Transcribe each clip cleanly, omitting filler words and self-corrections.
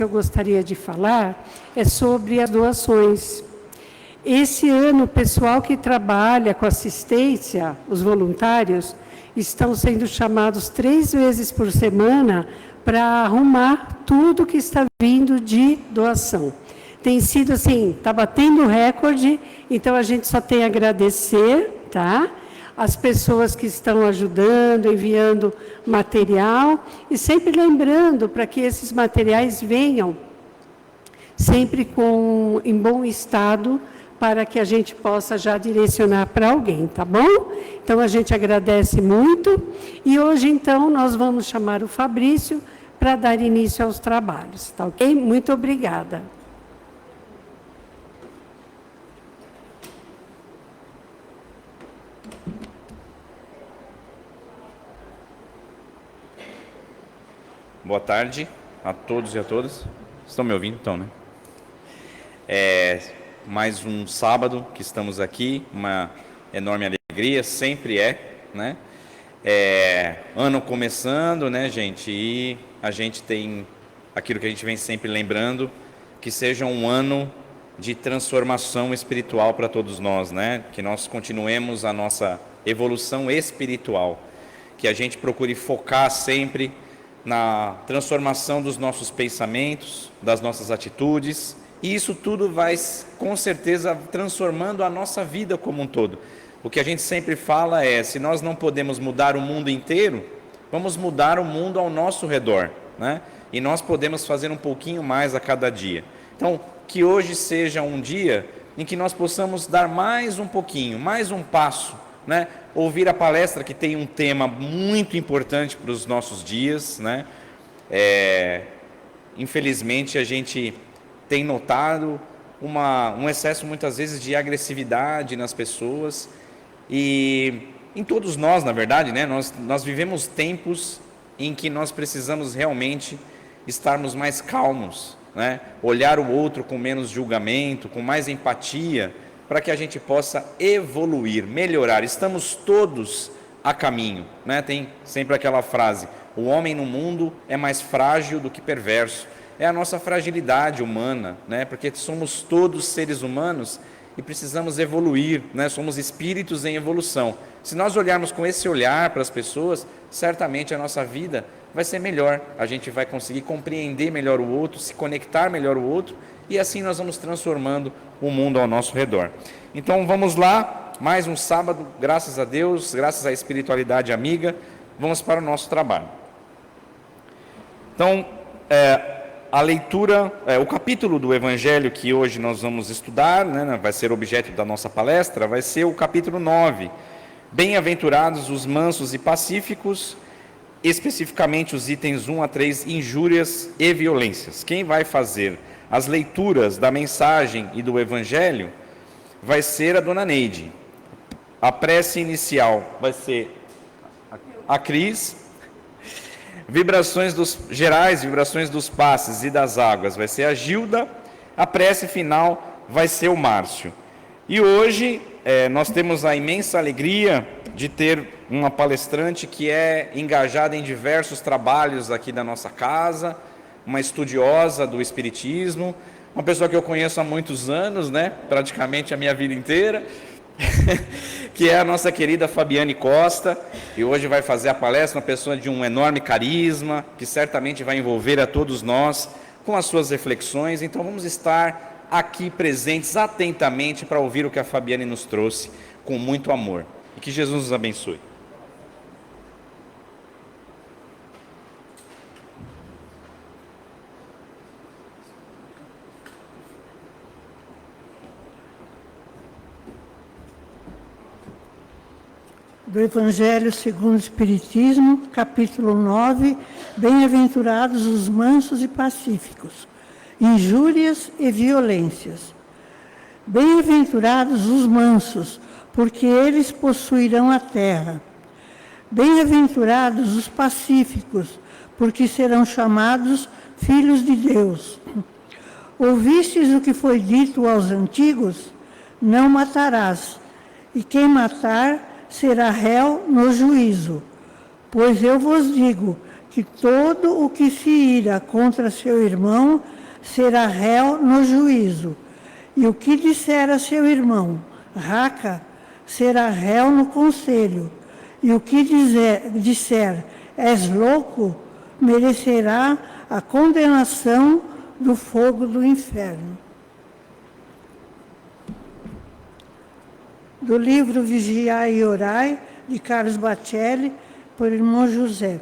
eu gostaria de falar é sobre as doações. Esse ano, o pessoal que trabalha com assistência, os voluntários, estão sendo chamados 3 vezes por semana para arrumar tudo que está vindo de doação. Tem sido assim, está batendo recorde, então a gente só tem a agradecer, tá? As pessoas que estão ajudando, enviando material, e sempre lembrando para que esses materiais venham sempre em bom estado, para que a gente possa já direcionar para alguém, tá bom? Então, a gente agradece muito, e hoje, então, nós vamos chamar o Fabrício para dar início aos trabalhos, tá ok? Muito obrigada. Boa tarde a todos e a todas. Estão me ouvindo, então, né? Mais um sábado que estamos aqui, uma enorme alegria, sempre né? Ano começando, né, gente? E a gente tem aquilo que a gente vem sempre lembrando, que seja um ano de transformação espiritual para todos nós, né? Que nós continuemos a nossa evolução espiritual, que a gente procure focar sempre na transformação dos nossos pensamentos, das nossas atitudes, e isso tudo vai, com certeza, transformando a nossa vida como um todo. O que a gente sempre fala é, se nós não podemos mudar o mundo inteiro, vamos mudar o mundo ao nosso redor, né? E nós podemos fazer um pouquinho mais a cada dia. Então, que hoje seja um dia em que nós possamos dar mais um pouquinho, mais um passo, né? Ouvir a palestra que tem um tema muito importante para os nossos dias, né? Infelizmente, a gente tem notado um excesso, muitas vezes, de agressividade nas pessoas, e em todos nós, na verdade, né? Nós vivemos tempos em que nós precisamos realmente estarmos mais calmos, né? Olhar o outro com menos julgamento, com mais empatia, para que a gente possa evoluir, melhorar. Estamos todos a caminho, né? Tem sempre aquela frase, o homem no mundo é mais frágil do que perverso. É a nossa fragilidade humana, né? Porque somos todos seres humanos e precisamos evoluir, né? Somos espíritos em evolução. Se nós olharmos com esse olhar para as pessoas, certamente a nossa vida vai ser melhor. A gente vai conseguir compreender melhor o outro, se conectar melhor o outro, e assim nós vamos transformando o mundo ao nosso redor. Então vamos lá, mais um sábado, graças a Deus, graças à espiritualidade amiga, vamos para o nosso trabalho. Então, a leitura, o capítulo do Evangelho que hoje nós vamos estudar, né, vai ser objeto da nossa palestra, vai ser o capítulo 9. Bem-aventurados os mansos e pacíficos, especificamente os itens 1 a 3, injúrias e violências. Quem vai fazer as leituras da mensagem e do Evangelho vai ser a dona Neide. A prece inicial vai ser a Cris. Vibrações gerais, vibrações dos passes e das águas vai ser a Gilda. A prece final vai ser o Márcio. E hoje nós temos a imensa alegria de ter uma palestrante que é engajada em diversos trabalhos aqui da nossa casa, uma estudiosa do Espiritismo, uma pessoa que eu conheço há muitos anos, né? Praticamente a minha vida inteira, que é a nossa querida Fabiane Costa, e hoje vai fazer a palestra, uma pessoa de um enorme carisma, que certamente vai envolver a todos nós com as suas reflexões. Então vamos estar aqui presentes atentamente para ouvir o que a Fabiane nos trouxe com muito amor. E que Jesus nos abençoe. Do Evangelho segundo o Espiritismo, capítulo 9, bem-aventurados os mansos e pacíficos, injúrias e violências. Bem-aventurados os mansos, porque eles possuirão a terra. Bem-aventurados os pacíficos, porque serão chamados filhos de Deus. Ouvistes o que foi dito aos antigos? Não matarás, e quem matar será réu no juízo. Pois eu vos digo que todo o que se ira contra seu irmão será réu no juízo, e o que disser a seu irmão, raca, será réu no conselho, e o que disser, és louco, merecerá a condenação do fogo do inferno. Do livro Vigiai e Orai, de Carlos Bacelli, por irmão José.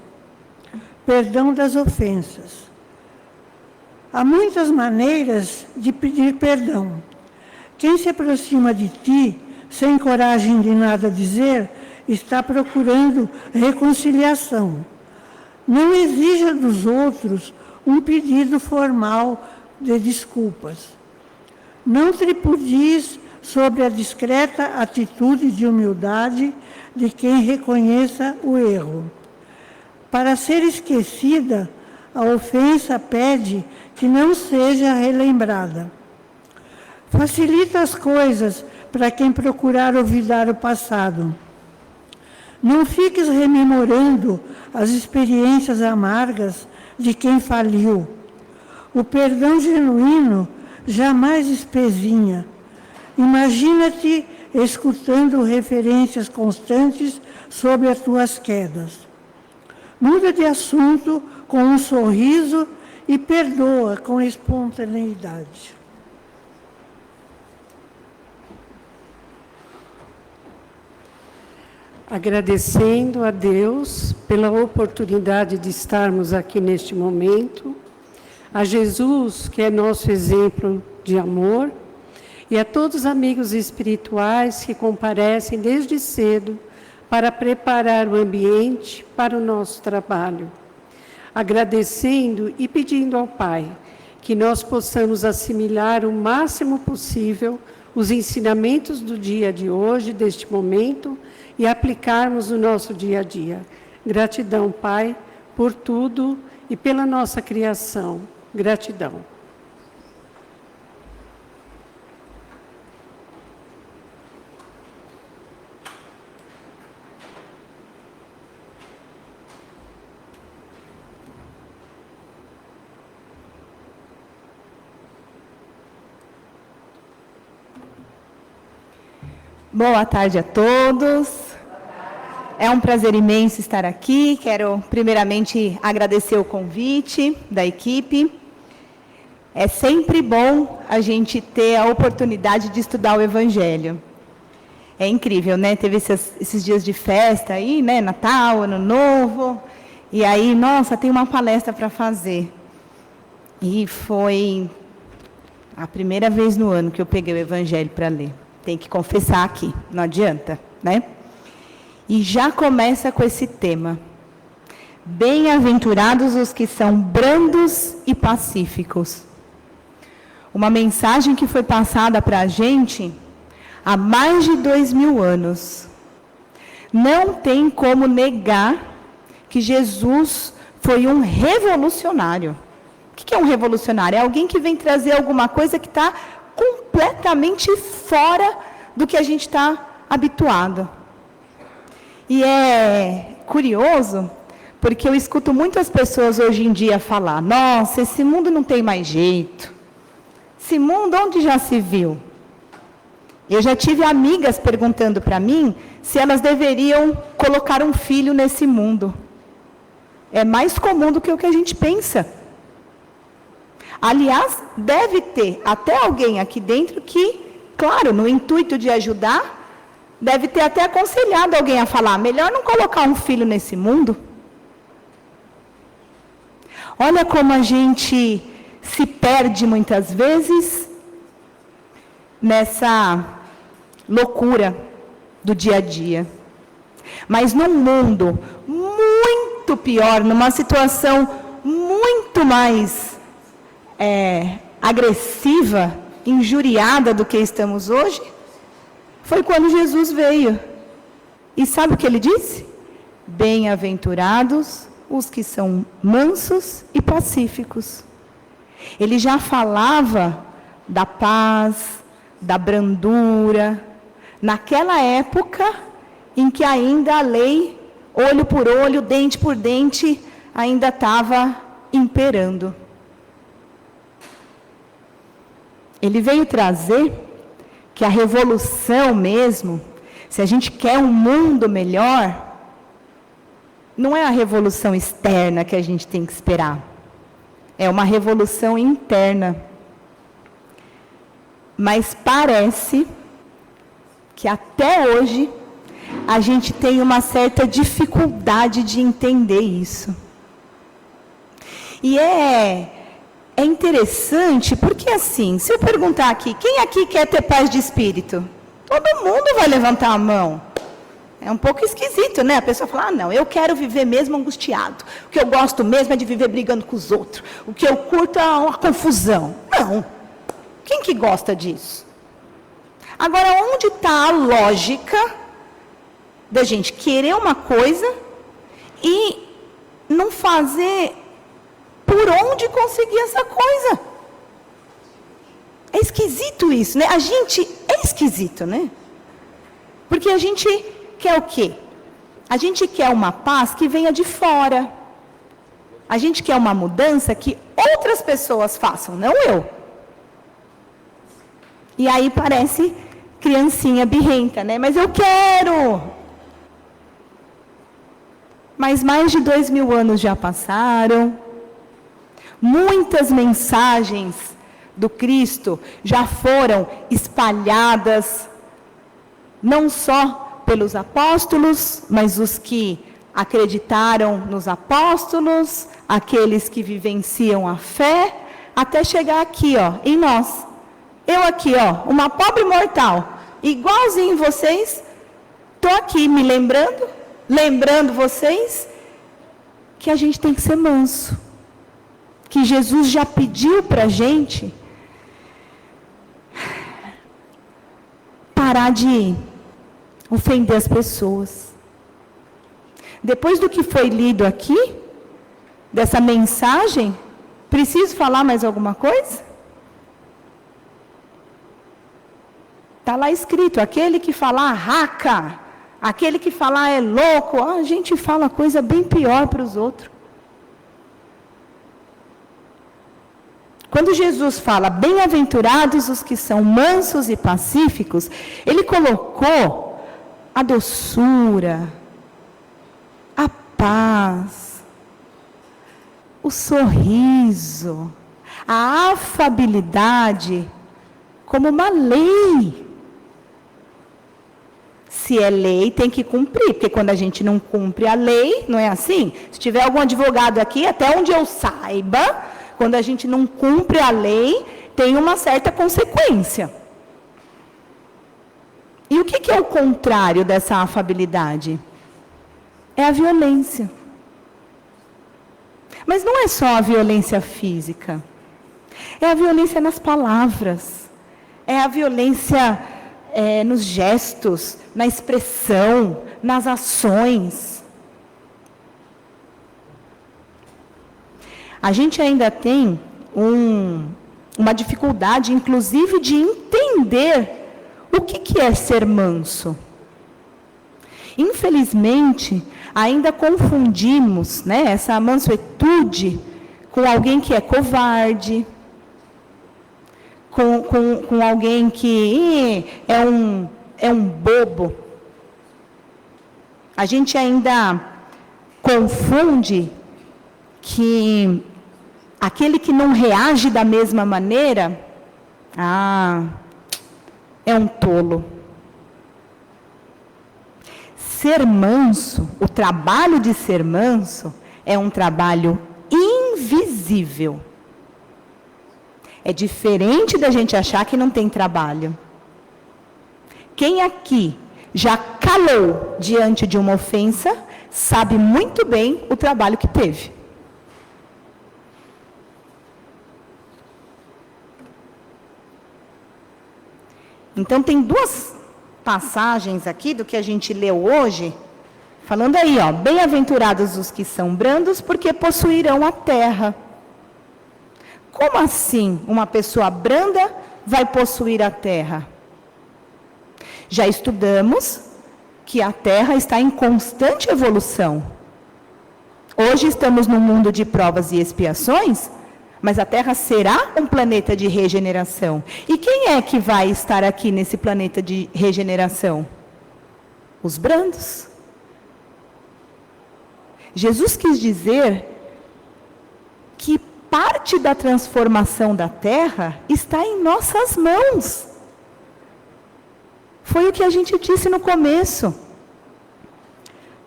Perdão das ofensas. Há muitas maneiras de pedir perdão. Quem se aproxima de ti, sem coragem de nada dizer, está procurando reconciliação. Não exija dos outros um pedido formal de desculpas. Não tripudies sobre a discreta atitude de humildade de quem reconheça o erro. Para ser esquecida, a ofensa pede que não seja relembrada. Facilita as coisas para quem procurar olvidar o passado. Não fiques rememorando as experiências amargas de quem faliu. O perdão genuíno jamais espezinha. Imagina-te escutando referências constantes sobre as tuas quedas. Muda de assunto com um sorriso e perdoa com espontaneidade. Agradecendo a Deus pela oportunidade de estarmos aqui neste momento, a Jesus, que é nosso exemplo de amor, e a todos os amigos espirituais que comparecem desde cedo para preparar o ambiente para o nosso trabalho. Agradecendo e pedindo ao Pai que nós possamos assimilar o máximo possível os ensinamentos do dia de hoje, deste momento, e aplicarmos no nosso dia a dia. Gratidão, Pai, por tudo e pela nossa criação. Gratidão. Boa tarde a todos. É um prazer imenso estar aqui. Quero primeiramente agradecer o convite da equipe. É sempre bom a gente ter a oportunidade de estudar o Evangelho. É incrível, né? Teve esses dias de festa aí, né? Natal, Ano Novo. E aí, nossa, tem uma palestra para fazer. E foi a primeira vez no ano que eu peguei o Evangelho para ler. Tem que confessar aqui, não adianta, né? E já começa com esse tema. Bem-aventurados os que são brandos e pacíficos. Uma mensagem que foi passada para a gente há mais de 2000 anos. Não tem como negar que Jesus foi um revolucionário. O que é um revolucionário? É alguém que vem trazer alguma coisa que está completamente fora do que a gente está habituado. E é curioso, porque eu escuto muitas pessoas hoje em dia falar: nossa, esse mundo não tem mais jeito. Esse mundo onde já se viu? Eu já tive amigas perguntando para mim se elas deveriam colocar um filho nesse mundo. É mais comum do que o que a gente pensa. Aliás, deve ter até alguém aqui dentro que, claro, no intuito de ajudar, deve ter até aconselhado alguém a falar: melhor não colocar um filho nesse mundo. Olha como a gente se perde muitas vezes nessa loucura do dia a dia. Mas num mundo muito pior, numa situação muito mais agressiva, injuriada do que estamos hoje, foi quando Jesus veio. E sabe o que ele disse? Bem-aventurados os que são mansos e pacíficos. Ele já falava da paz, da brandura, naquela época em que ainda a lei, olho por olho, dente por dente, ainda estava imperando. Ele veio trazer que a revolução mesmo, se a gente quer um mundo melhor, não é a revolução externa que a gente tem que esperar. É uma revolução interna. Mas parece que até hoje a gente tem uma certa dificuldade de entender isso. E é interessante, porque assim, se eu perguntar aqui, quem aqui quer ter paz de espírito? Todo mundo vai levantar a mão. É um pouco esquisito, né? A pessoa fala, não, eu quero viver mesmo angustiado. O que eu gosto mesmo é de viver brigando com os outros. O que eu curto é uma confusão. Não. Quem que gosta disso? Agora, onde está a lógica da gente querer uma coisa e não fazer por onde conseguir essa coisa? É esquisito isso, né? A gente é esquisito, né? Porque a gente quer o quê? A gente quer uma paz que venha de fora. A gente quer uma mudança que outras pessoas façam, não eu. E aí parece criancinha birrenta, né? Mas eu quero! Mas mais de 2000 anos já passaram. Muitas mensagens do Cristo já foram espalhadas, não só pelos apóstolos, mas os que acreditaram nos apóstolos, aqueles que vivenciam a fé, até chegar aqui, ó, em nós. Eu aqui, ó, uma pobre mortal, igualzinho vocês, estou aqui me lembrando vocês, que a gente tem que ser manso. Que Jesus já pediu para a gente parar de ofender as pessoas. Depois do que foi lido aqui, dessa mensagem, preciso falar mais alguma coisa? Está lá escrito, aquele que falar raca, aquele que falar é louco, a gente fala coisa bem pior para os outros. Quando Jesus fala, bem-aventurados os que são mansos e pacíficos, ele colocou a doçura, a paz, o sorriso, a afabilidade como uma lei. Se é lei, tem que cumprir, porque quando a gente não cumpre a lei, não é assim? Se tiver algum advogado aqui, até onde eu saiba, quando a gente não cumpre a lei, tem uma certa consequência. E o que é o contrário dessa afabilidade? É a violência. Mas não é só a violência física. É a violência nas palavras. É a violência nos gestos, na expressão, nas ações. A gente ainda tem uma dificuldade, inclusive, de entender o que é ser manso. Infelizmente, ainda confundimos, né, essa mansuetude com alguém que é covarde, com alguém que é um bobo. A gente ainda confunde que aquele que não reage da mesma maneira, é um tolo. Ser manso, o trabalho de ser manso, é um trabalho invisível. É diferente da gente achar que não tem trabalho. Quem aqui já calou diante de uma ofensa, sabe muito bem o trabalho que teve. Então, tem duas passagens aqui do que a gente leu hoje, falando aí, ó, bem-aventurados os que são brandos, porque possuirão a terra. Como assim uma pessoa branda vai possuir a terra? Já estudamos que a terra está em constante evolução. Hoje estamos num mundo de provas e expiações, mas a Terra será um planeta de regeneração. E quem é que vai estar aqui nesse planeta de regeneração? Os brandos. Jesus quis dizer que parte da transformação da Terra está em nossas mãos. Foi o que a gente disse no começo.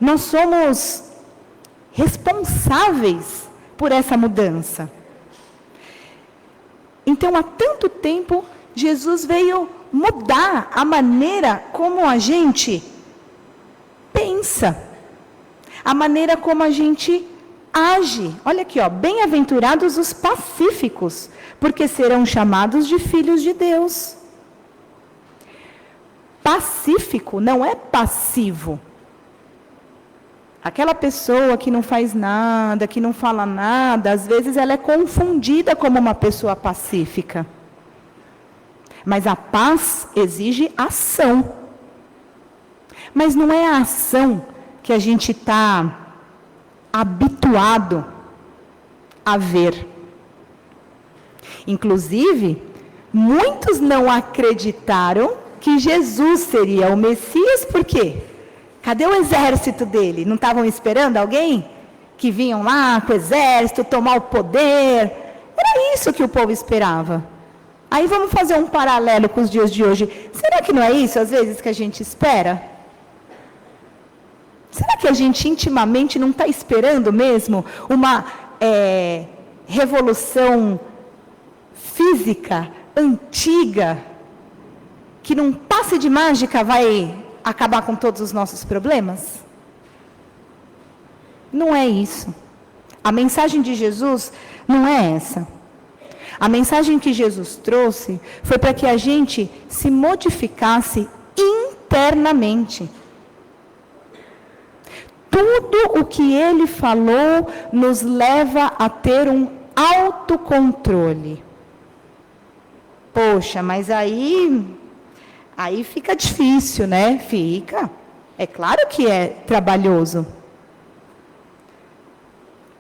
Nós somos responsáveis por essa mudança. Então, há tanto tempo, Jesus veio mudar a maneira como a gente pensa, a maneira como a gente age. Olha aqui, ó, bem-aventurados os pacíficos, porque serão chamados de filhos de Deus. Pacífico não é passivo. Aquela pessoa que não faz nada, que não fala nada, às vezes ela é confundida como uma pessoa pacífica. Mas a paz exige ação. Mas não é a ação que a gente está habituado a ver. Inclusive, muitos não acreditaram que Jesus seria o Messias, por quê? Cadê o exército dele? Não estavam esperando alguém? Que vinham lá com o exército, tomar o poder. Era isso que o povo esperava. Aí vamos fazer um paralelo com os dias de hoje. Será que não é isso, às vezes, que a gente espera? Será que a gente intimamente não está esperando mesmo uma revolução física, antiga, que num passe de mágica vai acabar com todos os nossos problemas? Não é isso. A mensagem de Jesus não é essa. A mensagem que Jesus trouxe foi para que a gente se modificasse internamente. Tudo o que ele falou nos leva a ter um autocontrole. Poxa, mas aí fica difícil, né? Fica. É claro que é trabalhoso.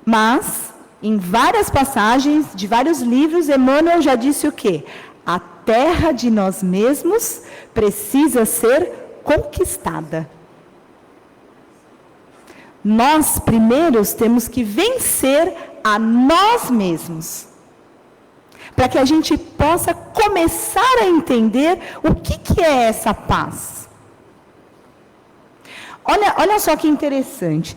Mas, em várias passagens de vários livros, Emmanuel já disse o quê? A terra de nós mesmos precisa ser conquistada. Nós, primeiros, temos que vencer a nós mesmos, para que a gente possa começar a entender o que é essa paz. Olha só que interessante.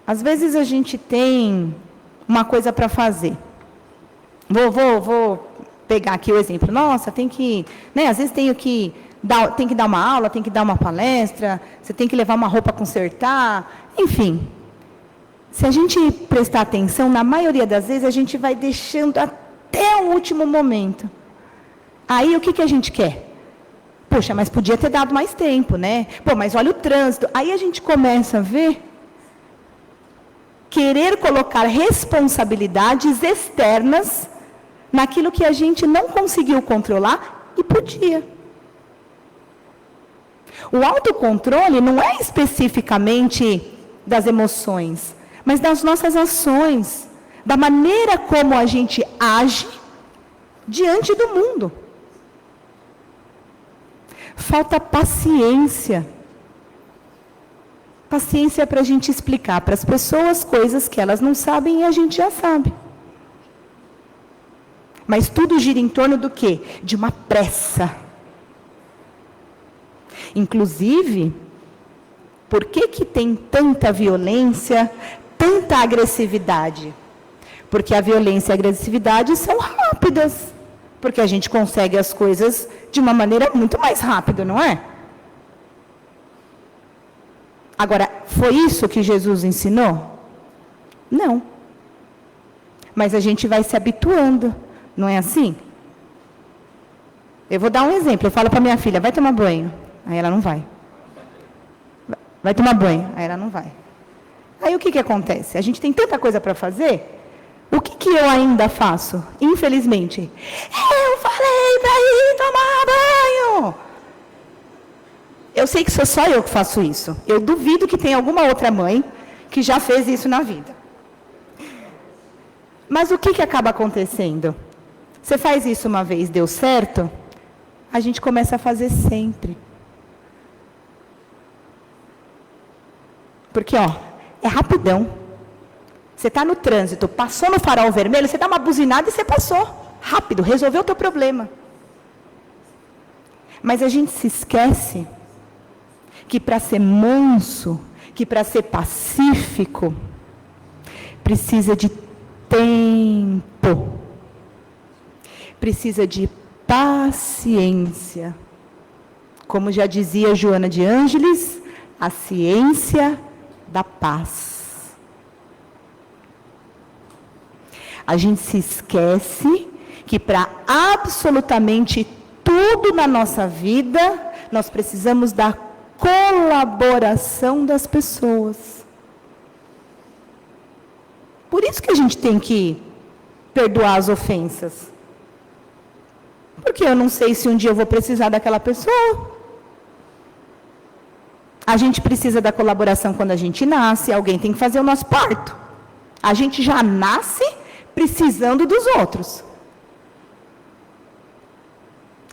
Às vezes a gente tem uma coisa para fazer. Vou pegar aqui o exemplo. Nossa, tem que, né, às vezes tem que dar uma aula, tem que dar uma palestra, você tem que levar uma roupa a consertar, enfim. Se a gente prestar atenção, na maioria das vezes a gente vai deixando até o último momento. Aí o que a gente quer? Poxa, mas podia ter dado mais tempo, né? Pô, mas olha o trânsito. Aí a gente começa a ver, querer colocar responsabilidades externas naquilo que a gente não conseguiu controlar e podia. O autocontrole não é especificamente das emoções, mas das nossas ações, da maneira como a gente age diante do mundo. Falta paciência. Paciência para a gente explicar para as pessoas coisas que elas não sabem e a gente já sabe. Mas tudo gira em torno do quê? De uma pressa. Inclusive, por que tem tanta violência, tanta agressividade? Porque a violência e a agressividade são rápidas. Porque a gente consegue as coisas de uma maneira muito mais rápida, não é? Agora, foi isso que Jesus ensinou? Não. Mas a gente vai se habituando, não é assim? Eu vou dar um exemplo. Eu falo para minha filha, vai tomar banho. Aí ela não vai. Vai tomar banho. Aí ela não vai. Aí o que acontece? A gente tem tanta coisa para fazer. O que eu ainda faço? Infelizmente. Eu falei para ir tomar banho. Eu sei que sou só eu que faço isso. Eu duvido que tenha alguma outra mãe que já fez isso na vida. Mas o que acaba acontecendo? Você faz isso uma vez, deu certo, a gente começa a fazer sempre. Porque, é rapidão. Você está no trânsito, passou no farol vermelho, você dá uma buzinada e você passou. Rápido, resolveu o teu problema. Mas a gente se esquece que para ser manso, que para ser pacífico, precisa de tempo. Precisa de paciência. Como já dizia Joana de Ângeles, a ciência da paz. A gente se esquece que para absolutamente tudo na nossa vida, nós precisamos da colaboração das pessoas. Por isso que a gente tem que perdoar as ofensas. Porque eu não sei se um dia eu vou precisar daquela pessoa. A gente precisa da colaboração quando a gente nasce, alguém tem que fazer o nosso parto. A gente já nasce precisando dos outros.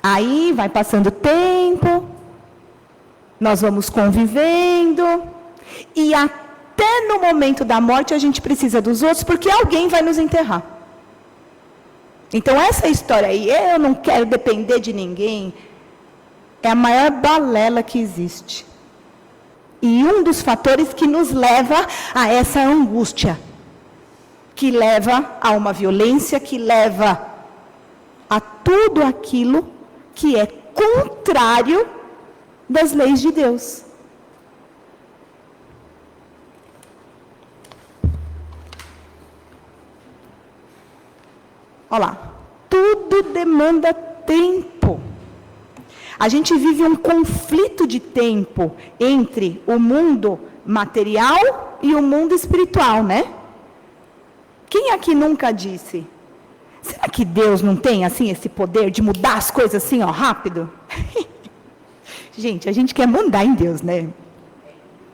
Aí vai passando o tempo, nós vamos convivendo, e até no momento da morte a gente precisa dos outros, porque alguém vai nos enterrar. Então essa história aí, eu não quero depender de ninguém, é a maior balela que existe. E um dos fatores que nos leva a essa angústia, que leva a uma violência, que leva a tudo aquilo que é contrário das leis de Deus. Olha lá, tudo demanda tempo. A gente vive um conflito de tempo entre o mundo material e o mundo espiritual, né? Quem aqui nunca disse, será que Deus não tem, assim, esse poder de mudar as coisas assim, rápido? Gente, a gente quer mandar em Deus, né?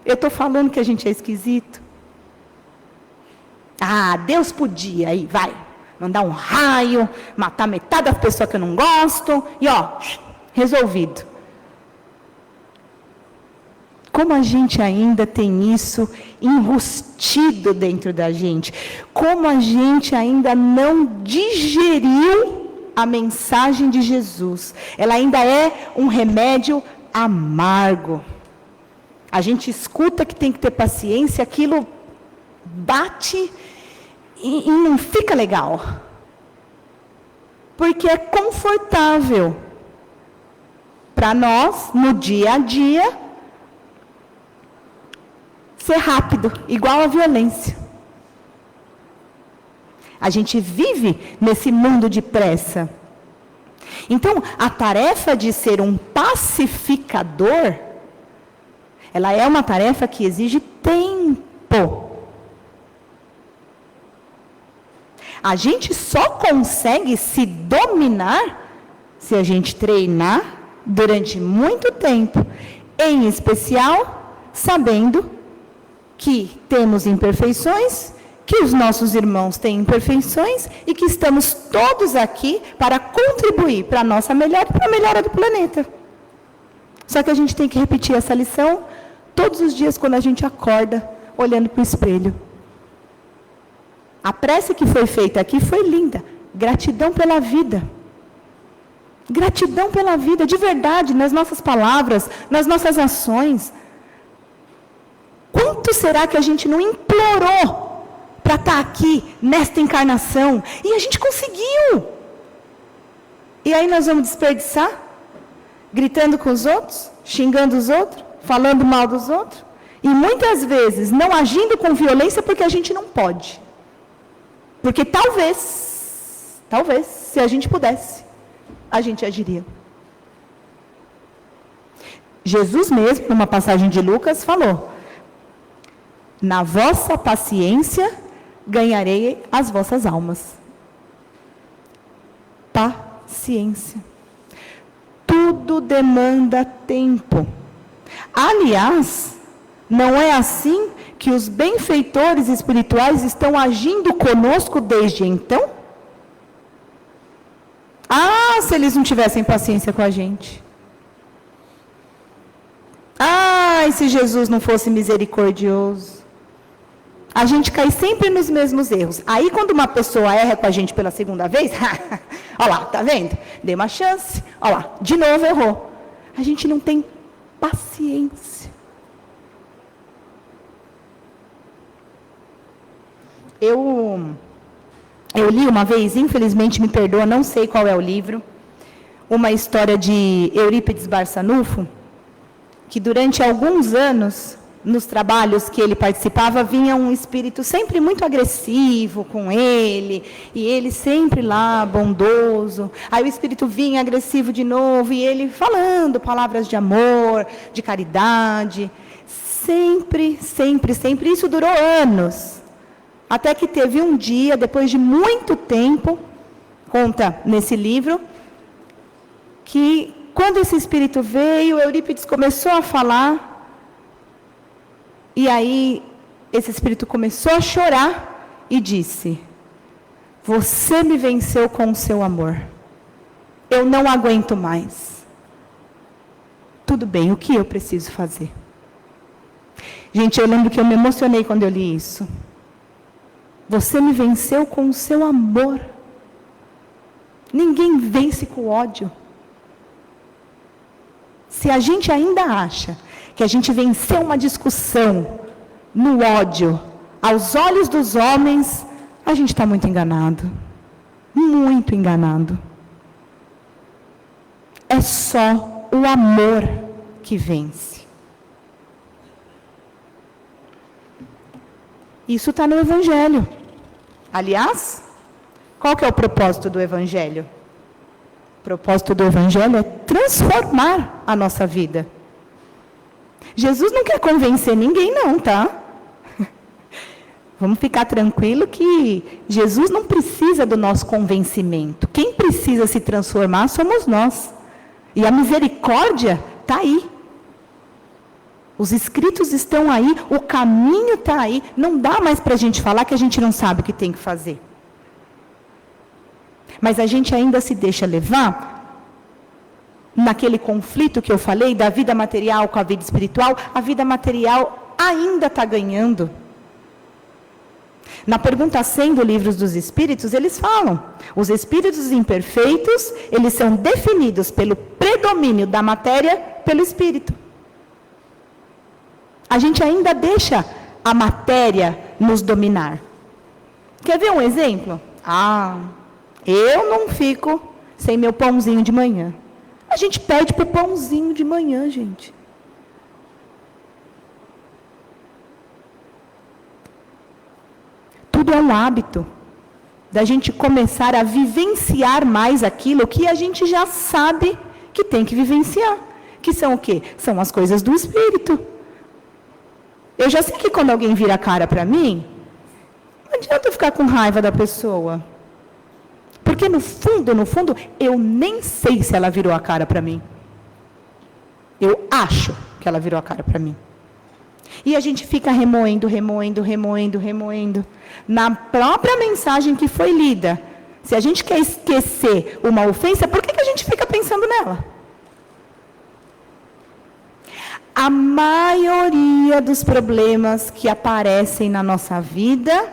Eu estou falando que a gente é esquisito. Deus podia, aí, vai, mandar um raio, matar metade das pessoas que eu não gosto, e resolvido. Como a gente ainda tem isso enrustido dentro da gente. Como a gente ainda não digeriu a mensagem de Jesus. Ela ainda é um remédio amargo. A gente escuta que tem que ter paciência, aquilo bate e não fica legal. Porque é confortável para nós, no dia a dia, ser rápido, igual a violência. A gente vive nesse mundo de pressa. Então, a tarefa de ser um pacificador, ela é uma tarefa que exige tempo. A gente só consegue se dominar se a gente treinar durante muito tempo, em especial sabendo que temos imperfeições, que os nossos irmãos têm imperfeições e que estamos todos aqui para contribuir para a nossa melhora e para a melhora do planeta. Só que a gente tem que repetir essa lição todos os dias quando a gente acorda, olhando para o espelho. A prece que foi feita aqui foi linda. Gratidão pela vida. Gratidão pela vida, de verdade, nas nossas palavras, nas nossas ações. Quanto será que a gente não implorou para estar aqui, nesta encarnação? E a gente conseguiu. E aí nós vamos desperdiçar? Gritando com os outros? Xingando os outros? Falando mal dos outros? E muitas vezes não agindo com violência porque a gente não pode. Porque talvez, se a gente pudesse, a gente agiria. Jesus mesmo, numa passagem de Lucas, falou: na vossa paciência ganharei as vossas almas. Paciência. Tudo demanda tempo. Aliás, não é assim que os benfeitores espirituais estão agindo conosco desde então? Ah, se eles não tivessem paciência com a gente. Ah, e se Jesus não fosse misericordioso? A gente cai sempre nos mesmos erros. Aí, quando uma pessoa erra com a gente pela segunda vez, olha lá, tá vendo? Dei uma chance, olha lá, de novo errou. A gente não tem paciência. Eu li uma vez, infelizmente me perdoa, não sei qual é o livro, uma história de Eurípides Barçanufo, que durante alguns anos, nos trabalhos que ele participava, vinha um espírito sempre muito agressivo com ele, e ele sempre lá, bondoso. Aí o espírito vinha agressivo de novo, e ele falando palavras de amor, de caridade, sempre, sempre, sempre. Isso durou anos. Até que teve um dia, depois de muito tempo, conta nesse livro, que quando esse espírito veio, Eurípides começou a falar, e aí esse espírito começou a chorar e disse: você me venceu com o seu amor, eu não aguento mais. Tudo bem, o que eu preciso fazer? Gente, eu lembro que eu me emocionei quando eu li isso. Você me venceu com o seu amor. Ninguém vence com ódio. Se a gente ainda acha que a gente venceu uma discussão no ódio, aos olhos dos homens, a gente está muito enganado. Muito enganado. É só o amor que vence. Isso está no Evangelho. Aliás, qual que é o propósito do Evangelho? O propósito do Evangelho é transformar a nossa vida. Jesus não quer convencer ninguém não, tá? Vamos ficar tranquilo que Jesus não precisa do nosso convencimento. Quem precisa se transformar somos nós. E a misericórdia está aí. Os escritos estão aí, o caminho está aí. Não dá mais para a gente falar que a gente não sabe o que tem que fazer. Mas a gente ainda se deixa levar naquele conflito que eu falei, da vida material com a vida espiritual. A vida material ainda está ganhando. Na pergunta 100 do Livro dos Espíritos, eles falam: os espíritos imperfeitos, eles são definidos pelo predomínio da matéria pelo espírito. A gente ainda deixa a matéria nos dominar. Quer ver um exemplo? Eu não fico sem meu pãozinho de manhã. A gente pede para o pãozinho de manhã, gente. Tudo é um hábito da gente começar a vivenciar mais aquilo que a gente já sabe que tem que vivenciar. Que são o quê? São as coisas do espírito. Eu já sei que quando alguém vira a cara para mim, não adianta eu ficar com raiva da pessoa. Porque no fundo, eu nem sei se ela virou a cara para mim. Eu acho que ela virou a cara para mim. E a gente fica remoendo. Na própria mensagem que foi lida. Se a gente quer esquecer uma ofensa, por que a gente fica pensando nela? A maioria dos problemas que aparecem na nossa vida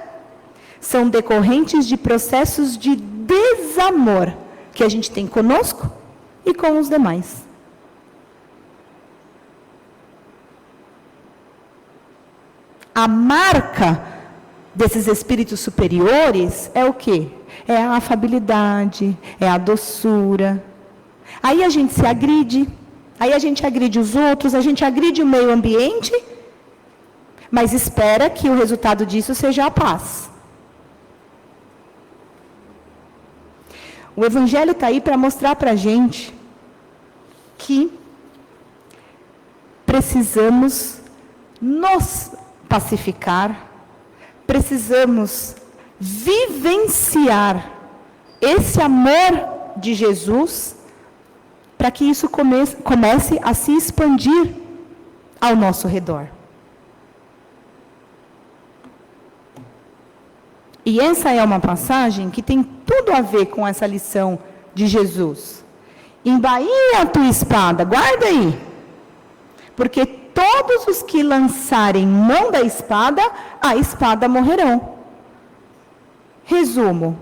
são decorrentes de processos de desamor que a gente tem conosco e com os demais. A marca desses espíritos superiores é o quê? É a afabilidade, é a doçura. Aí a gente se agride. Aí a gente agride os outros, a gente agride o meio ambiente, mas espera que o resultado disso seja a paz. O Evangelho está aí para mostrar para a gente que precisamos nos pacificar, precisamos vivenciar esse amor de Jesus, para que isso comece a se expandir ao nosso redor. E essa é uma passagem que tem tudo a ver com essa lição de Jesus. Embainha a tua espada, guarda aí. Porque todos os que lançarem mão da espada, a espada morrerão. Resumo.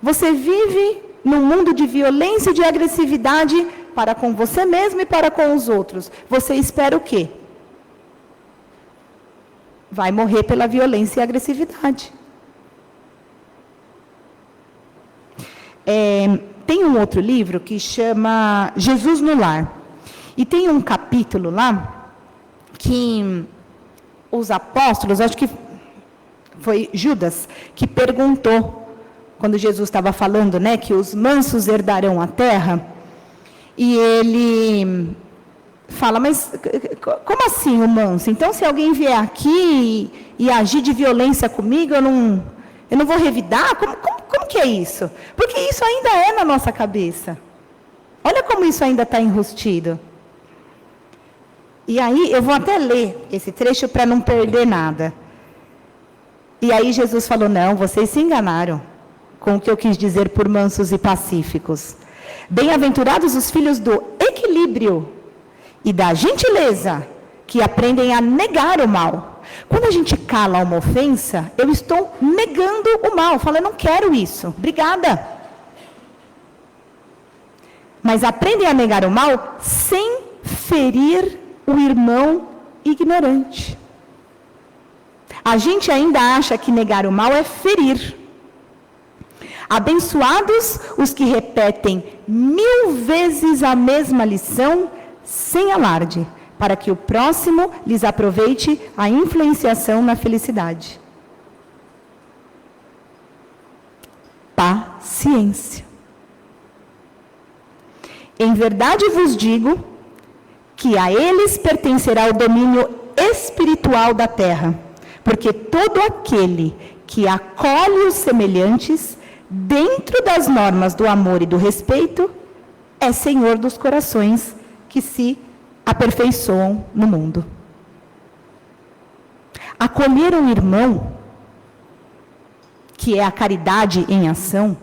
Você vive num mundo de violência e de agressividade para com você mesmo e para com os outros. Você espera o quê? Vai morrer pela violência e agressividade. Tem um outro livro que chama Jesus no Lar. E tem um capítulo lá que os apóstolos, acho que foi Judas, que perguntou, quando Jesus estava falando, né, que os mansos herdarão a terra, e ele fala, mas como assim o manso? Então, se alguém vier aqui e agir de violência comigo, eu não vou revidar? Como que é isso? Porque isso ainda é na nossa cabeça. Olha como isso ainda está enrustido. E aí, eu vou até ler esse trecho para não perder nada. E aí Jesus falou, não, vocês se enganaram com o que eu quis dizer por mansos e pacíficos. Bem-aventurados os filhos do equilíbrio e da gentileza, que aprendem a negar o mal. Quando a gente cala uma ofensa, eu estou negando o mal. Falo, eu não quero isso. Obrigada. Mas aprendem a negar o mal sem ferir o irmão ignorante. A gente ainda acha que negar o mal é ferir. Abençoados os que repetem 1000 vezes a mesma lição sem alarde, para que o próximo lhes aproveite a influenciação na felicidade. Paciência. Em verdade vos digo que a eles pertencerá o domínio espiritual da terra, porque todo aquele que acolhe os semelhantes dentro das normas do amor e do respeito é senhor dos corações que se aperfeiçoam no mundo. Acolher um irmão, que é a caridade em ação,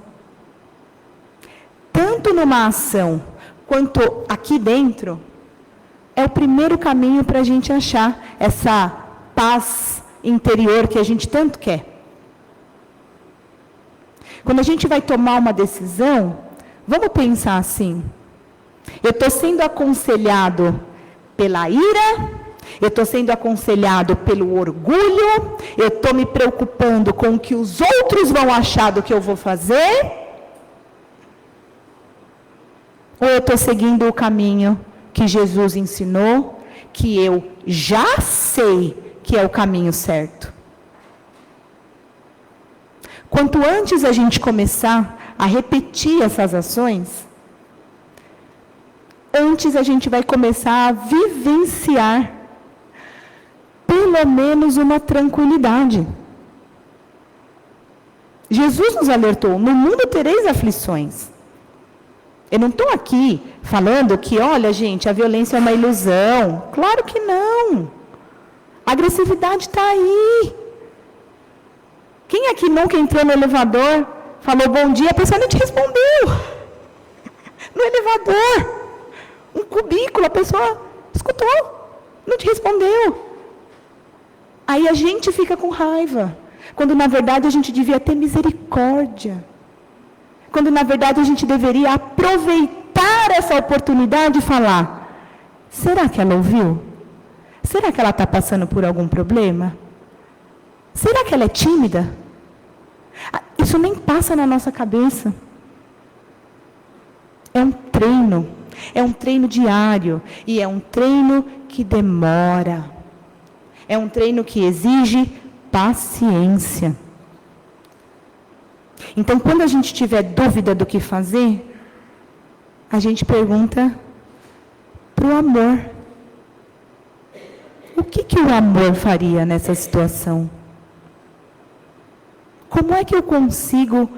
tanto numa ação quanto aqui dentro, é o primeiro caminho para a gente achar essa paz interior que a gente tanto quer. Quando a gente vai tomar uma decisão, vamos pensar assim, eu estou sendo aconselhado pela ira, eu estou sendo aconselhado pelo orgulho, eu estou me preocupando com o que os outros vão achar do que eu vou fazer, ou eu estou seguindo o caminho que Jesus ensinou, que eu já sei que é o caminho certo. Quanto antes a gente começar a repetir essas ações, antes a gente vai começar a vivenciar pelo menos uma tranquilidade. Jesus nos alertou, no mundo tereis aflições. Eu não estou aqui falando que, olha gente, a violência é uma ilusão. Claro que não. A agressividade está aí. Quem aqui nunca entrou no elevador, falou bom dia, a pessoa não te respondeu? No elevador, um cubículo, a pessoa escutou, não te respondeu. Aí a gente fica com raiva, quando na verdade a gente devia ter misericórdia. Quando na verdade a gente deveria aproveitar essa oportunidade e falar, será que ela ouviu? Será que ela está passando por algum problema? Será que ela é tímida? Isso nem passa na nossa cabeça. É um treino diário, e é um treino que demora. É um treino que exige paciência. Então, quando a gente tiver dúvida do que fazer, a gente pergunta para o amor. O que o amor faria nessa situação? Como é que eu consigo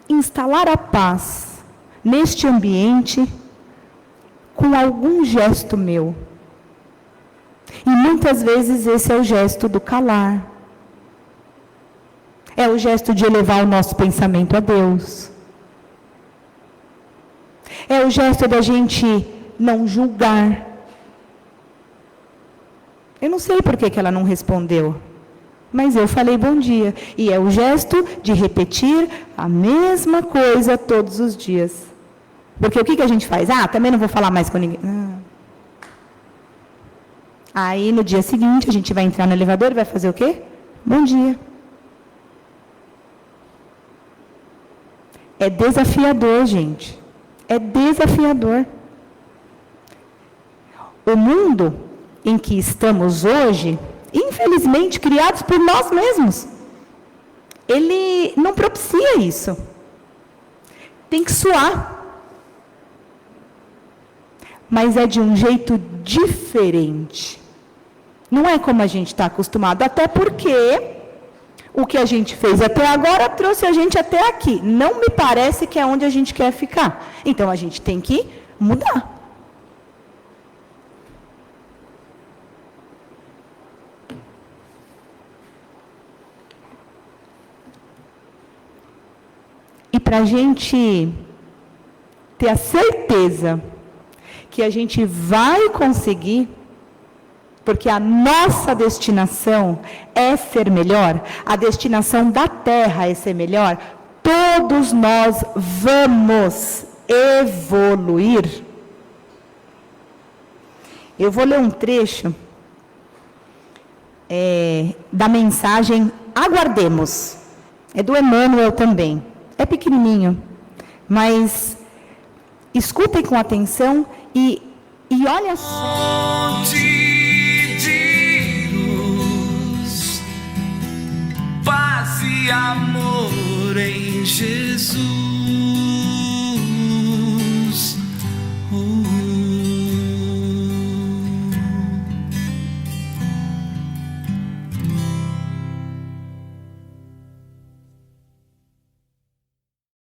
instalar a paz neste ambiente com algum gesto meu? E muitas vezes esse é o gesto do calar. É o gesto de elevar o nosso pensamento a Deus. É o gesto da gente não julgar. Eu não sei por que ela não respondeu, mas eu falei bom dia. E é o gesto de repetir a mesma coisa todos os dias. Porque o que a gente faz? Também não vou falar mais com ninguém. Aí, no dia seguinte, a gente vai entrar no elevador e vai fazer o quê? Bom dia. É desafiador, gente. É desafiador. O mundo em que estamos hoje, infelizmente, criados por nós mesmos, ele não propicia isso. Tem que suar. Mas é de um jeito diferente. Não é como a gente está acostumado, até porque o que a gente fez até agora trouxe a gente até aqui. Não me parece que é onde a gente quer ficar. Então, a gente tem que mudar. E para a gente ter a certeza que a gente vai conseguir, porque a nossa destinação é ser melhor, a destinação da Terra é ser melhor, todos nós vamos evoluir. Eu vou ler um trecho da mensagem Aguardemos. É do Emmanuel também. É pequenininho, mas escutem com atenção e olha só.